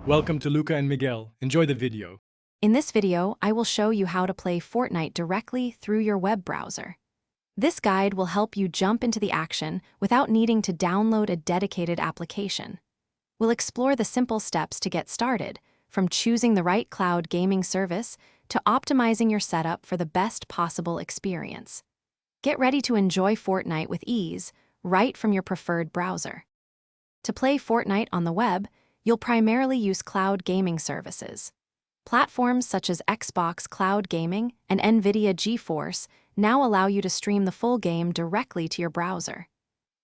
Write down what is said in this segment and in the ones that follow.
Welcome to Luca and Miguel. Enjoy the video. In this video, I will show you how to play Fortnite directly through your web browser. This guide will help you jump into the action without needing to download a dedicated application. We'll explore the simple steps to get started, from choosing the right cloud gaming service to optimizing your setup for the best possible experience. Get ready to enjoy Fortnite with ease, right from your preferred browser. To play Fortnite on the web, you'll primarily use cloud gaming services. Platforms such as Xbox Cloud Gaming and NVIDIA GeForce now allow you to stream the full game directly to your browser.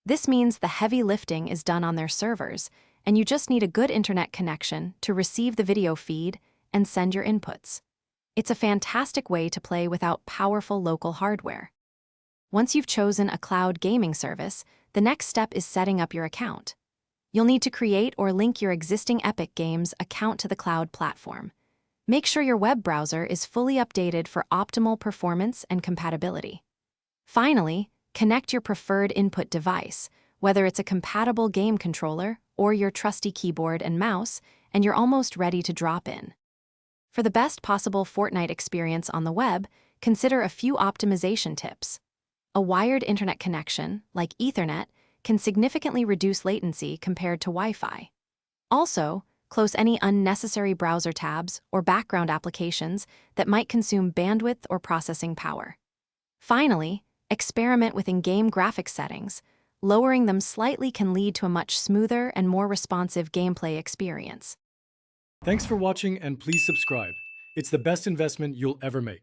This means the heavy lifting is done on their servers, and you just need a good internet connection to receive the video feed and send your inputs. It's a fantastic way to play without powerful local hardware. Once you've chosen a cloud gaming service, the next step is setting up your account. You'll need to create or link your existing Epic Games account to the cloud platform. Make sure your web browser is fully updated for optimal performance and compatibility. Finally, connect your preferred input device, whether it's a compatible game controller or your trusty keyboard and mouse, and you're almost ready to drop in. For the best possible Fortnite experience on the web, consider a few optimization tips. A wired internet connection, like Ethernet, can significantly reduce latency compared to Wi-Fi. Also, close any unnecessary browser tabs or background applications that might consume bandwidth or processing power. Finally, experiment with in-game graphics settings. Lowering them slightly can lead to a much smoother and more responsive gameplay experience. Thanks for watching and please subscribe. It's the best investment you'll ever make.